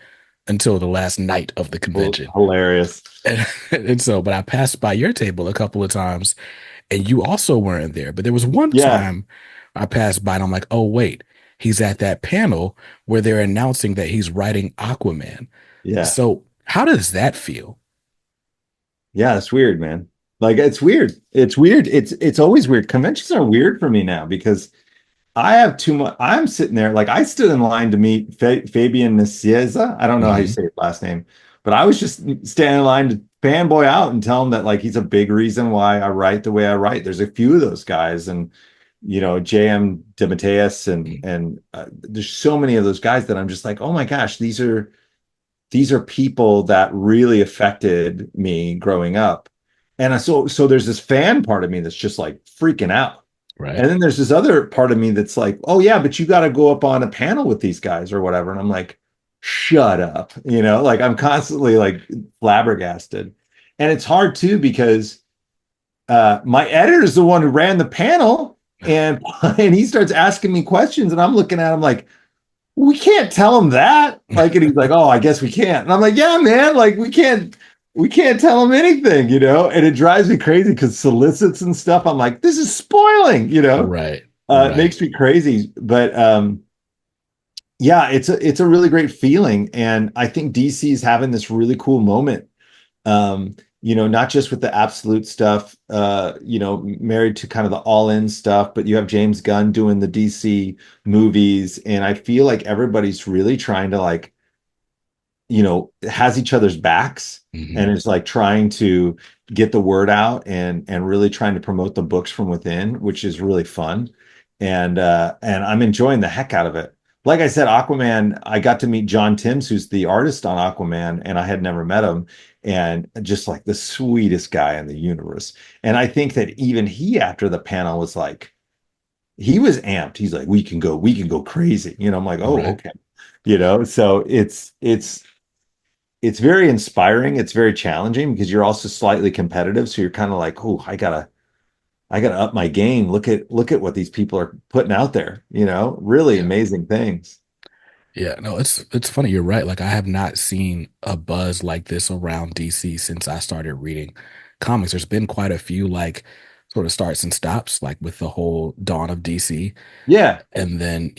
until the last night of the convention. Hilarious. And so, but I passed by your table a couple of times and you also weren't there. But there was one Yeah. time I passed by and I'm like, oh, wait, he's at that panel where they're announcing that he's writing Aquaman. Yeah. So, how does that feel? Yeah, it's weird, man. Like it's weird. It's weird. It's always weird. Conventions are weird for me now because I have too much. I'm sitting there, like I stood in line to meet Fabian Nicieza. I don't know how you Hmm. say his last name, but I was just standing in line to fanboy out and tell him that like he's a big reason why I write the way I write. There's a few of those guys, and JM DeMatteis and there's so many of those guys that I'm just like, oh my gosh, these are people that really affected me growing up. And so there's this fan part of me that's just like freaking out. Right. And then there's this other part of me that's like, oh yeah, but you got to go up on a panel with these guys or whatever. And I'm like, shut up. Like I'm constantly like flabbergasted. And it's hard too because my editor is the one who ran the panel and and he starts asking me questions and I'm looking at him like, we can't tell him that. Like, and he's like, oh, I guess we can't. And I'm like, yeah, man, like we can't tell him anything. And it drives me crazy because solicits and stuff. I'm like, this is spoiling. Right. It Right. makes me crazy. But yeah, it's a really great feeling. And I think DC is having this really cool moment. not just with the absolute stuff, married to kind of the all-in stuff, but you have James Gunn doing the DC movies, and I feel like everybody's really trying to like, has each other's backs Hmm. and is like trying to get the word out and really trying to promote the books from within, which is really fun. And I'm enjoying the heck out of it. Like I said, Aquaman, I got to meet John Timms, who's the artist on Aquaman, and I had never met him. And just like the sweetest guy in the universe. And I think that even he, after the panel, was like, he was amped. He's like, we can go crazy. I'm like, oh, Right. okay. So it's very inspiring. It's very challenging because you're also slightly competitive. So you're kind of like, oh, I gotta up my game. Look at what these people are putting out there, really Yeah. amazing things. Yeah, no, it's funny. You're right. Like I have not seen a buzz like this around DC since I started reading comics. There's been quite a few like sort of starts and stops, like with the whole dawn of DC, Yeah, and then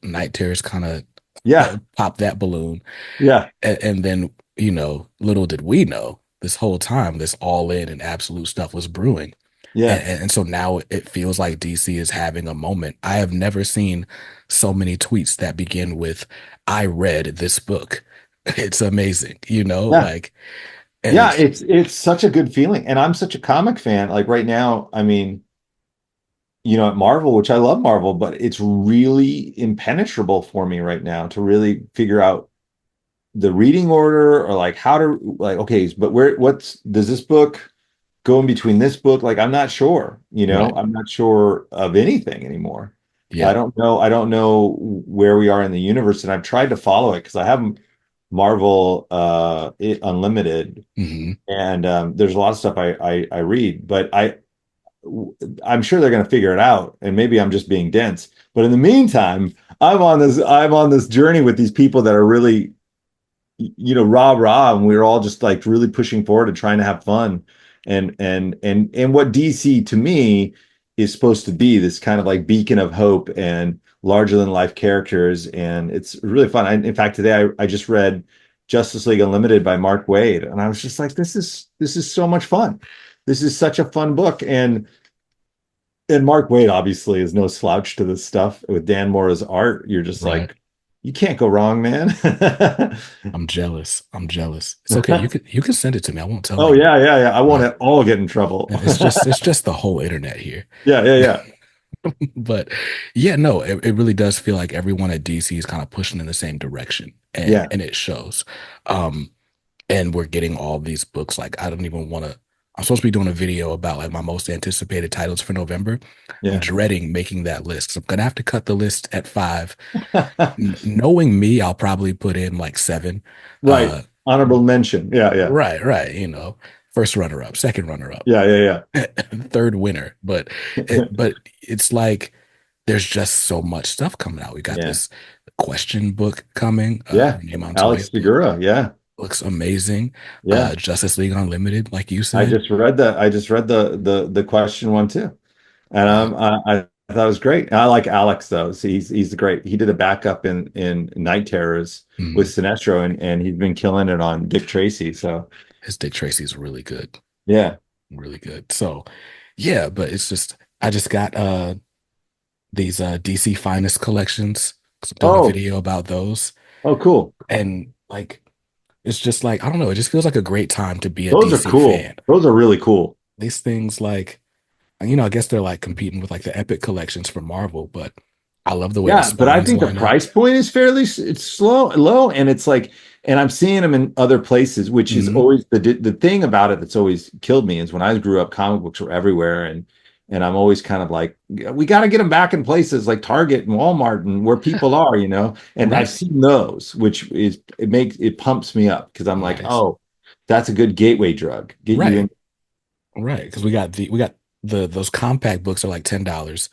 Night Terrors kind of yeah, popped that balloon, yeah, and then little did we know this whole time this all in and absolute stuff was brewing. yeah. And so now it feels like DC is having a moment. I have never seen so many tweets that begin with, I read this book. It's amazing, Yeah. like, and Yeah, it's it's such a good feeling. And I'm such a comic fan. Like right now, I mean, at Marvel, which I love Marvel, but it's really impenetrable for me right now to really figure out the reading order or like how to like, okay, but what's does this book go in between this book? Like I'm not sure, right. I'm not sure of anything anymore. Yeah. I don't know where we are in the universe, and I've tried to follow it because I have Marvel Unlimited, Hmm. and there's a lot of stuff I read, but I'm sure they're going to figure it out, and maybe I'm just being dense. But in the meantime, I'm on this journey with these people that are really, rah rah, and we are all just like really pushing forward and trying to have fun. And what DC to me is supposed to be this kind of like beacon of hope and larger than life characters, and it's really fun. In fact, today I just read Justice League Unlimited by Mark Waid, and I was just like, this is so much fun. This is such a fun book, and Mark Waid obviously is no slouch to this stuff. With Dan Mora's art, you're just Right. like, you can't go wrong, man. I'm jealous. I'm jealous. It's okay. You can send it to me. I won't tell Oh anyone. yeah, yeah, yeah. I want Uh, to all get in trouble. it's just the whole internet here. Yeah, yeah, yeah, But yeah, no, it really does feel like everyone at DC is kind of pushing in the same direction, and yeah, and it shows. Um, and we're getting all these books. Like I don't even want to. I'm supposed to be doing a video about like my most anticipated titles for November. I'm yeah. dreading making that list. So I'm gonna have to cut the list at five. Knowing me, I'll probably put in like seven. Right. Uh, Honorable mention. Yeah, yeah, right, right. First runner up, second runner up, yeah, yeah, third winner. But yeah. it's like there's just so much stuff coming out. We got Yeah, this question book coming, yeah. Renee Montoya's Alex book. Segura. Yeah, Looks amazing. yeah. Justice League Unlimited, like you I said. just read that. I just read the question one too, and Yeah. I thought it was great. And I like Alex though. So he's great. He did a backup in Night Terrors with Mhm. Sinestro, and he's been killing it on Dick Tracy. So His Dick Tracy is really good. yeah. Really good. So yeah, but it's just I just got these DC Finest collections. So I'm doing a Oh, video about those. oh, cool. And like it's just like I don't know, it just feels like a great time to be a Those are DC cool. fan. Those are really cool. These things like I guess they're like competing with like the Epic collections from Marvel, but I love the way the Yeah, but I spines think the line up. price point is it's slow, low, and it's like, and I'm seeing them in other places, which is Hmm. always the thing about it that's always killed me is when I grew up, comic books were everywhere, and I'm always kind of like, we got to get them back in places like Target and Walmart and where people are, and I've Right. seen those, which is it pumps me up because I'm like, Nice. oh, that's a good gateway drug, get you Right. in. Right. Because we got the those compact books are like $10.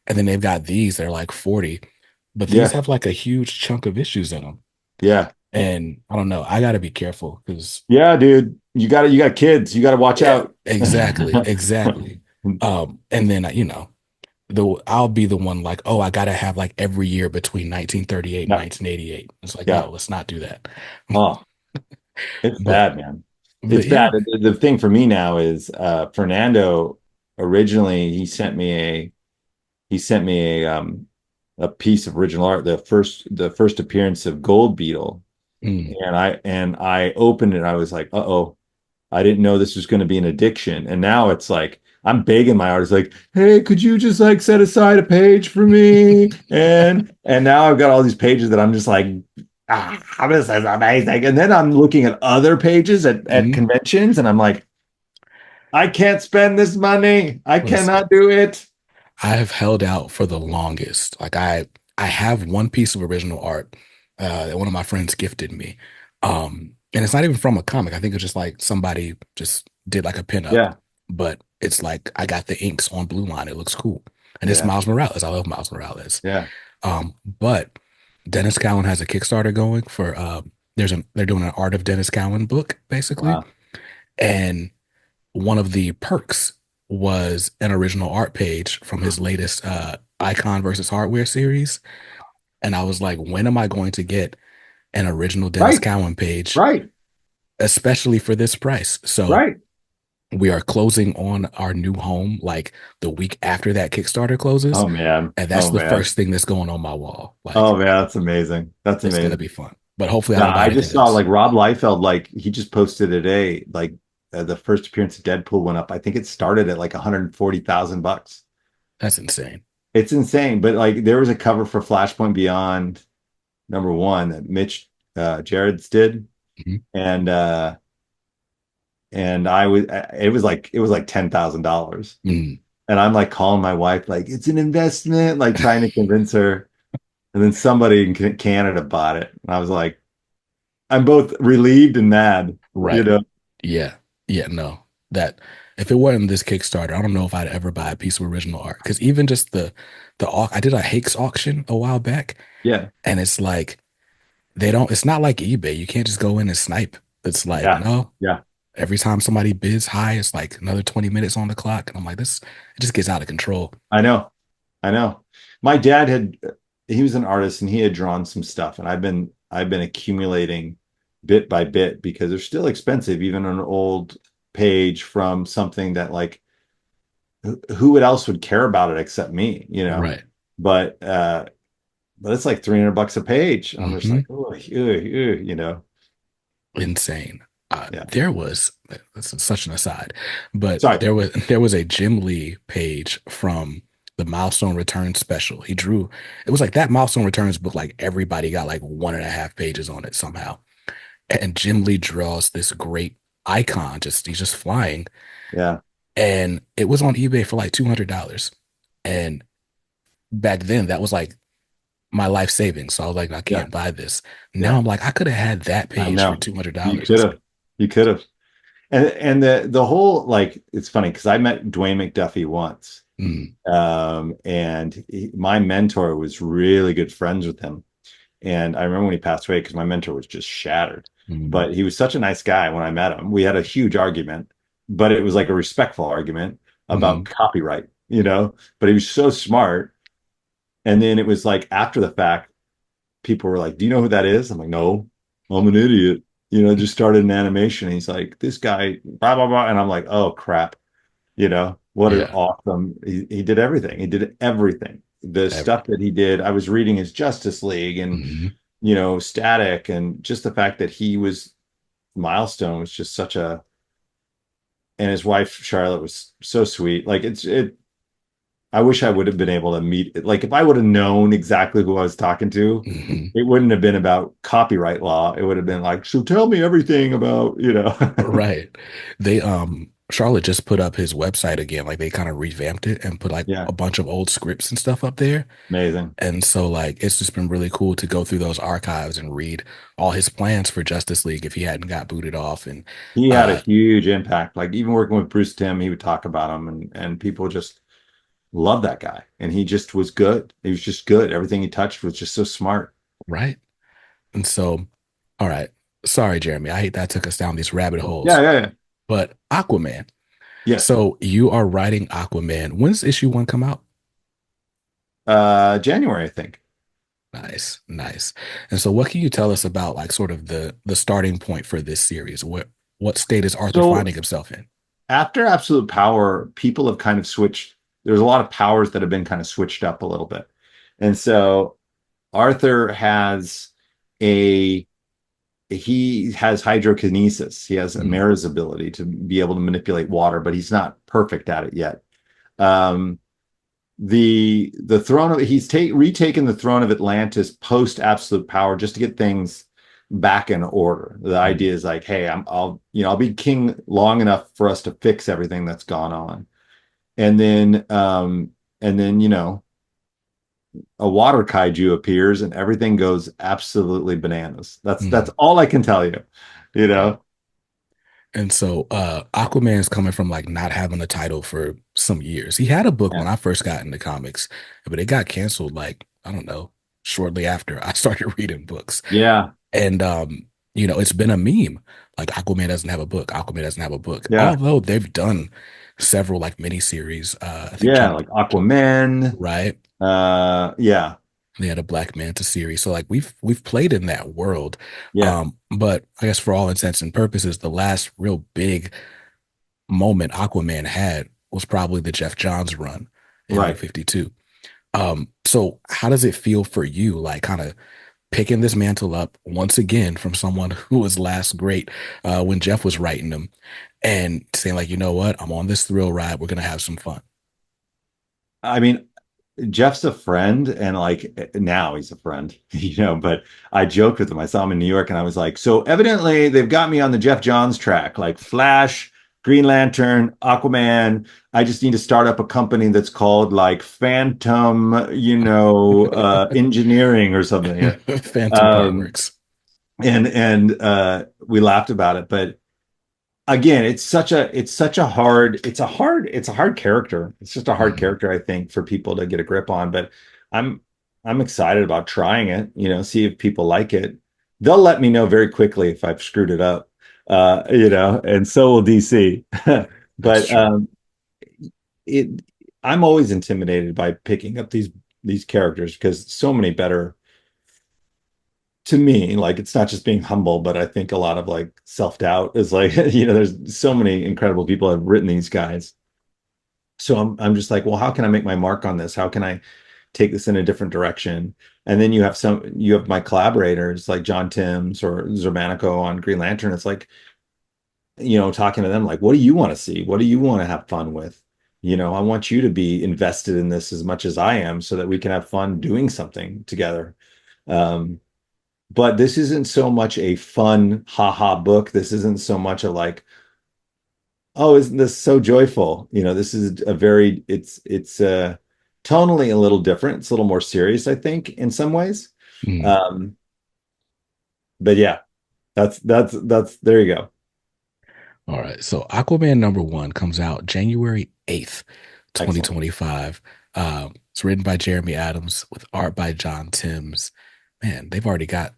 And then they've got these, they're like 40. But these Yeah, have like a huge chunk of issues in them. yeah, And I don't know, I gotta be careful because yeah, dude, you got kids, you got to watch yeah, out. exactly, exactly. And then I'll be the one like, oh, I gotta have like every year between 1938 and Yeah, 1988. It's like, yeah. no, let's not do that. Oh, it's But bad, man. It's But bad. yeah. The thing for me now is Fernando originally he sent me a piece of original art, the first appearance of Gold Beetle. Mm, And I opened it, I was like, uh-oh, I didn't know this was going to be an addiction. And now it's like I'm begging my artist, like, hey, could you just like set aside a page for me? And now I've got all these pages that I'm just like, this is amazing. And then I'm looking at other pages at mm. conventions, and I'm like, I can't spend this money. I Listen, cannot do it. I have held out for the longest. Like I have one piece of original art that one of my friends gifted me. And it's not even from a comic. I think it's just like somebody just did like a pinup, Yeah, but it's like I got the inks on blue line. It looks cool. And it's yeah, Miles Morales. I love Miles Morales. yeah. But Dennis Cowan has a Kickstarter going for they're doing an Art of Dennis Cowan book, basically. Wow. And one of the perks was an original art page from his latest Icon versus Hardware series. And I was like, when am I going to get an original Dennis Right, Cowan page, right, especially for this price? So right. we are closing on our new home like the week after that Kickstarter closes. Oh man. And that's Oh the man. first thing that's going on my wall. Oh Like, man, that's amazing. That's it's going to amazing. be fun. But hopefully I Yeah, don't buy I anything just saw else. like Rob Liefeld, like he just posted today, like the first appearance of Deadpool went up. I think it started at like 140,000 bucks. That's insane. It's insane. But like there was a cover for Flashpoint Beyond #1 that Mitch Jared's did, Mhm. and I was it was like $10,000. Mm, And I'm like calling my wife, like, it's an investment, like trying to convince her. And then somebody in Canada bought it. And I was like, I'm both relieved and mad, you right. know? Yeah. Yeah. No, that if it wasn't this Kickstarter, I don't know if I'd ever buy a piece of original art. Because even just I did a Hakes auction a while back, Yeah. and it's like it's not like eBay. You can't just go in and snipe. It's like, Yeah. no, Yeah. every time somebody bids high, it's like another 20 minutes on the clock. And I'm like, it just gets out of control. I know. I know. My dad he was an artist and he had drawn some stuff. And I've been accumulating bit by bit because they're still expensive, even an old page from something that like who else would care about it except me, you know? Right. But but it's like 300 bucks a page. I'm just Hmm. like, oh, you know. Insane. Yeah. There was That's such an aside, but Sorry. there was a Jim Lee page from the Milestone Returns special. He drew it was like that Milestone Returns book, like everybody got like 1.5 pages on it somehow. And Jim Lee draws this great icon, just he's just flying. Yeah. And it was on eBay for like $200. And back then that was like my life savings. So I was like, I Yeah. can't buy this. Now Yeah. I'm like, I could have had that I page for know. You could $200. have. You could have. And the whole like it's funny because I met Dwayne McDuffie once. Mm, And my mentor was really good friends with him. And I remember when he passed away because my mentor was just shattered. mm, But he was such a nice guy when I met him. We had a huge argument, but it was like a respectful argument about mm. copyright, you know? But he was so smart. And then it was like after the fact, people were like, "Do you know who that is?" I'm like, "No, I'm an idiot." Just started an animation. And he's like, "This guy, blah, blah, blah." And I'm like, "Oh, crap." What an Yeah. awesome, he did everything. He did everything. The stuff Everything. that he did, I was reading his Justice League and, Hmm. Static, and just the fact that he was Milestone was just such a, and his wife, Charlotte, was so sweet. Like I wish I would have been able to meet, like if I would have known exactly who I was talking to, Hmm. it wouldn't have been about copyright law. It would have been like, so tell me everything about. Right. Charlotte just put up his website again. Like they kind of revamped it and put like Yeah, a bunch of old scripts and stuff up there. amazing. And so like it's just been really cool to go through those archives and read all his plans for Justice League if he hadn't got booted off. And He had a uh huge impact. Like even working with Bruce Timm, he would talk about him, and people just loved that guy. And he just was good. He was just good. Everything he touched was just so smart. right. And so, all right. Sorry, Jeremy. I hate that I took us down these rabbit Yeah, holes. yeah, yeah. But Aquaman. Yes. So you are writing Aquaman. When's issue one come out? January, I think. Nice, nice. And so what can you tell us about like sort of the starting point for this series? What? What state is Arthur So finding himself in? after absolute power, people have kind of switched. There's a lot of powers that have been kind of switched up a little bit. And so Arthur has a he has hydrokinesis. He has Mm, Amara's ability to be able to manipulate water, but he's not perfect at it yet. Um, the throne of he's retaken the throne of Atlantis post absolute power just to get things back in order. The mm, idea is like, hey, I'll be king long enough for us to fix everything that's gone on. And then a water kaiju appears and everything goes absolutely bananas. That's mm. all I can tell you, you Yeah. know. And so Aquaman's coming from like not having a title for some years. He had a book Yeah. when I first got into comics, but it got canceled like, I don't know, shortly after I started reading books. Yeah. And it's been a meme. Like Aquaman doesn't have a book. Aquaman doesn't have a book. Yeah. Although they've done several like miniseries. I think Yeah, like Aquaman. right. Yeah. They had a Black Manta series. So like we've played in that world. Yeah. But I guess for all intents and purposes, the last real big moment Aquaman had was probably the Jeff Johns run in New Right. 52. So how does it feel for you, like kind of picking this mantle up once again from someone who was last great when Jeff was writing them and saying, like, you know what, I'm on this thrill ride. We're gonna have some fun. I mean, Jeff's a friend, and like now he's a friend, but I joked with him. I saw him in New York, and I was like, so evidently they've got me on the Jeff Johns track, like Flash, Green Lantern, Aquaman. I just need to start up a company that's called like Phantom, engineering or something. Yeah. Phantom Um, Partworks. and we laughed about it, but again, it's a hard character. It's just a hard Mhm. character, I think, for people to get a grip on. But I'm I'm excited about trying it, see if people like it. They'll let me know very quickly if I've screwed it up. And so will DC. That's But true. it I'm always intimidated by picking up these characters because so many better to me, like it's not just being humble, but I think a lot of like self-doubt is like, there's so many incredible people have written these guys. So I'm just like, well, how can I make my mark on this? How can I take this in a different direction? And then you have my collaborators like John Timms or Zermanico on Green Lantern. It's like, talking to them like, what do you want to see? What do you want to have fun with? I want you to be invested in this as much as I am so that we can have fun doing something together. Um, but this isn't so much a fun haha book. This isn't so much a like, oh, isn't this so joyful? This is a very it's tonally a little different. It's a little more serious, I think, in some ways. Mhm. Um, but yeah, that's there you go. All right. So Aquaman #1 comes out January 8th, Excellent. 2025. It's written by Jeremy Adams with art by John Timms. Man, they've already got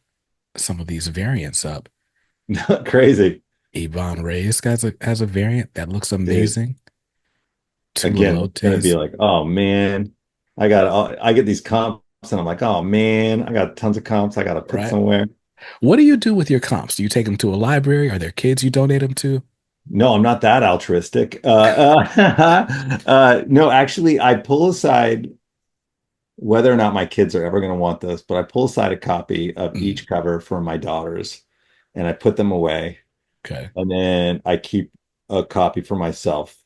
some of these variants up. Crazy. Yvonne Reyes has a variant that looks Dude. amazing. Tula Again, it's gonna be Lopez, like, oh man, I get these comps and I'm like, oh man, I got tons of comps I gotta put right? somewhere. What do you do with your comps? Do you take them to a library? Are there kids you donate them to? No, I'm not that altruistic. No, actually, I pull aside whether or not my kids are ever going to want this, but I pull aside a copy of Mm, each cover for my daughters and I put them away. okay. And then I keep a copy for myself.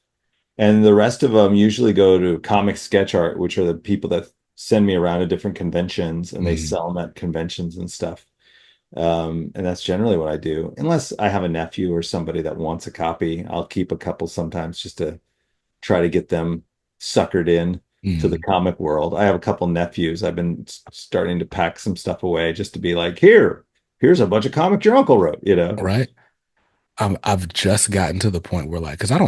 And the rest of them usually go to Comic Sketch Art, which are the people that send me around to different conventions and they Mm, sell them at conventions and stuff. And that's generally what I do. Unless I have a nephew or somebody that wants a copy, I'll keep a couple sometimes just to try to get them suckered in to the mm, comic world. I have a couple nephews. I've been starting to pack some stuff away just to be like, here's a bunch of comics your uncle wrote. right. I've just gotten to the point where like, because I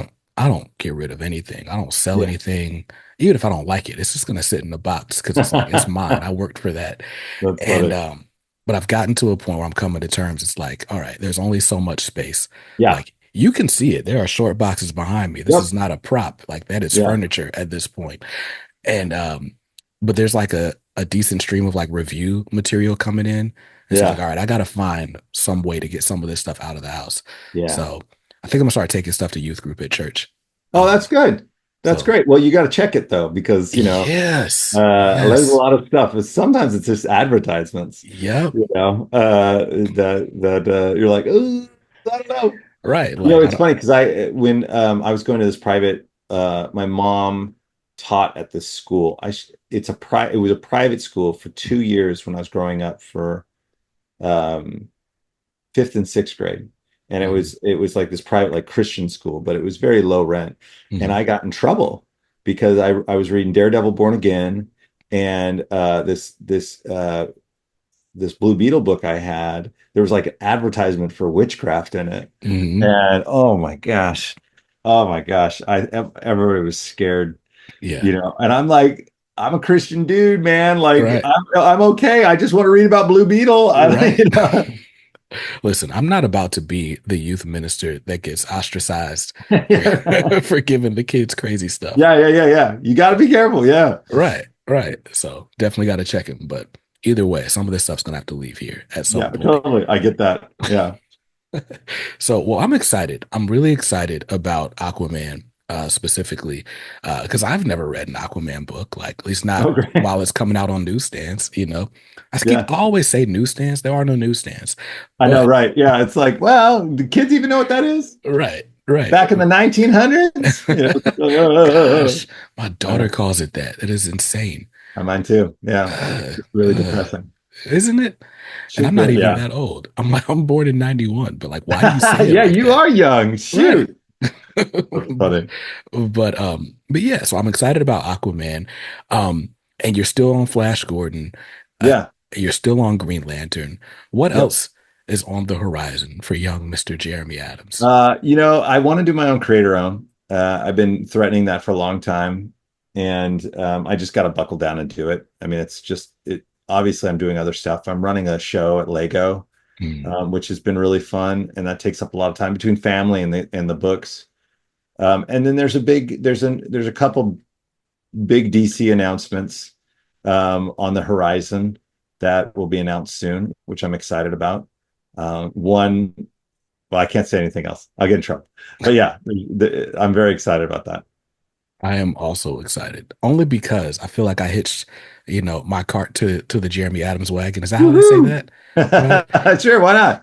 don't get rid of anything. I don't sell Yeah. anything, even if I don't like it. It's just gonna sit in the box because it's like it's mine. I worked for that, That's and funny. but I've gotten to a point where I'm coming to terms. It's like, all right, there's only so much space. Yeah. Like you can see it. There are short boxes behind me. This is Yep. not a prop. Like that is Yeah. furniture at this point. And but there's like a decent stream of like review material coming in. And so like, Yeah. all right, I gotta find some way to get some of this stuff out of the house. Yeah. So. I think I'm gonna start taking stuff to youth group at church. Oh, that's good. That's So great. Well, you got to check it though, because yes, there's a yes, lot of stuff. Sometimes it's just advertisements, yep, that you're like, oh, I don't know. right. You know, Like I it's don't. funny because when I was going to this private, my mom taught at this school. It was a private school for 2 years when I was growing up for um, fifth and sixth grade, and it Mhm, was it was like this private like Christian school, but it was very low rent, and mhm, I got in trouble because I was reading Daredevil Born Again and this Blue Beetle book I had. There was like an advertisement for witchcraft in it, mhm. and oh my gosh, everybody was scared, Yeah, and I'm like. I'm a Christian dude, man. Like right, I'm okay. I just want to read about Blue Beetle. right. You know? Listen, I'm not about to be the youth minister that gets ostracized for Yeah. for giving the kids crazy stuff. Yeah. You got to be careful. Yeah. Right, right. So definitely got to check him. But either way, some of this stuff's gonna have to leave here at some Yeah, point. totally. I get that. Yeah. So, well, I'm excited. I'm really excited about Aquaman, specifically, because I've never read an Aquaman book, like at least not Oh, great. while it's coming out on newsstands. Yeah. I always say newsstands. There are no newsstands, I know, but right. Yeah. It's like, well, do kids even know what that is? right, right. Back in the 1900s? Gosh, my I daughter know. calls it that. It is insane. Mine too. Yeah. Uh, It's really uh, depressing. isn't it? And I'm not even Yeah. that old. I'm born in 91, but like, why do you say it Yeah, like you that? are young. Right. Shoot. That's funny. But yeah, so I'm excited about Aquaman. And you're still on Flash Gordon. Uh, Yeah. you're still on Green Lantern. What Yep. else is on the horizon for young Mr. Jeremy Adams? I want to do my own creator own. I've been threatening that for a long time, and I just got to buckle down and do it. I mean, it's just it. Obviously, I'm doing other stuff. I'm running a show at Lego, Hmm. which has been really fun, and that takes up a lot of time between family and the books. And then there's a couple big DC announcements on the horizon that will be announced soon, which I'm excited about. One well, I can't say anything else. I'll get in trouble. But yeah, I'm very excited about that. I am also excited, only because I feel like I hitched, my cart to the Jeremy Adams wagon. Is that how they say Woohoo! that? Right? Sure, why not?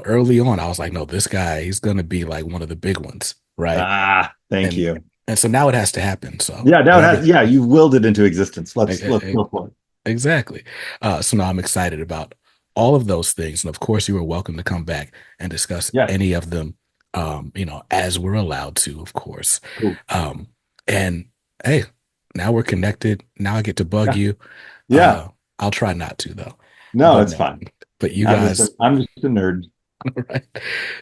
Early on, I was like, no, this guy, he's gonna be like one of the big ones, right? Thank And you. and so now it has to happen. So Yeah, no, whatever. yeah, you willed it into existence. e- Let's e- go for it. Exactly. So now I'm excited about all of those things. And of course, you are welcome to come back and discuss Yeah, any of them, as we're allowed to, of course. cool. Um, and hey, now we're connected. Now I get to bug Yeah, you. yeah. I'll try not to though. No, But it's no, fine. but you guys, I'm just a nerd. right?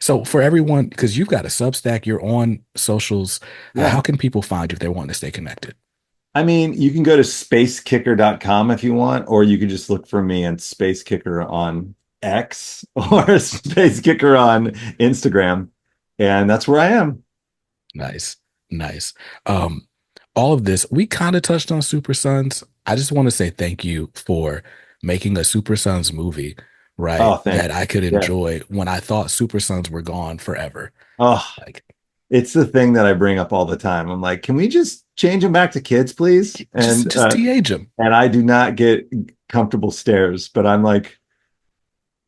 So for everyone, because you've got a Substack, you're on socials, how Yeah. can people find you if they want to stay connected? I mean, you can go to spacekicker.com if you want, or you can just look for me and Space Kicker on X or Space Kicker on Instagram. And that's where I am. Nice, nice. Um, all of this, we kind of touched on Super Sons. I just want to say thank you for making a Super Sons movie, right? Oh, thanks. That I could Yeah. enjoy when I thought Super Sons were gone forever. Oh, Like, it's the thing that I bring up all the time. I'm like, can we just change them back to kids, please? just de-age them. And I do not get comfortable stares, but I'm like,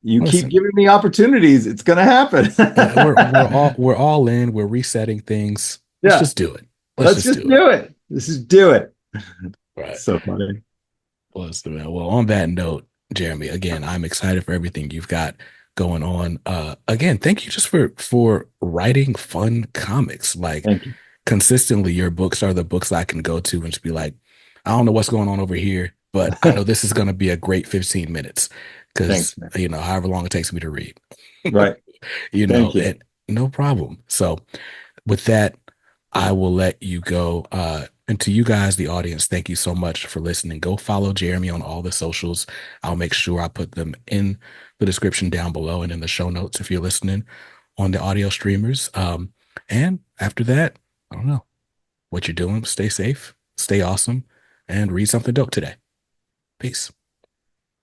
you keep Listen, giving me opportunities, it's gonna happen. we're all in. We're resetting things. Let's Yeah, just do it. Let's let's just just do it. do it. Let's just do it. Right. So funny. Let's do it. Well, on that note, Jeremy, again, I'm excited for everything you've got going on. Again, thank you just for writing fun comics. Like Thank you. consistently, your books are the books I can go to and just be like, I don't know what's going on over here, but I know this is going to be a great 15 minutes because Thanks, man. however long it takes me to read. Right. Thank you. And no problem. So with that, I will let you go. And to you guys, the audience, thank you so much for listening. Go follow Jeremy on all the socials. I'll make sure I put them in the description down below and in the show notes if you're listening on the audio streamers. And after that, I don't know what you're doing. Stay safe, stay awesome, and read something dope today. Peace.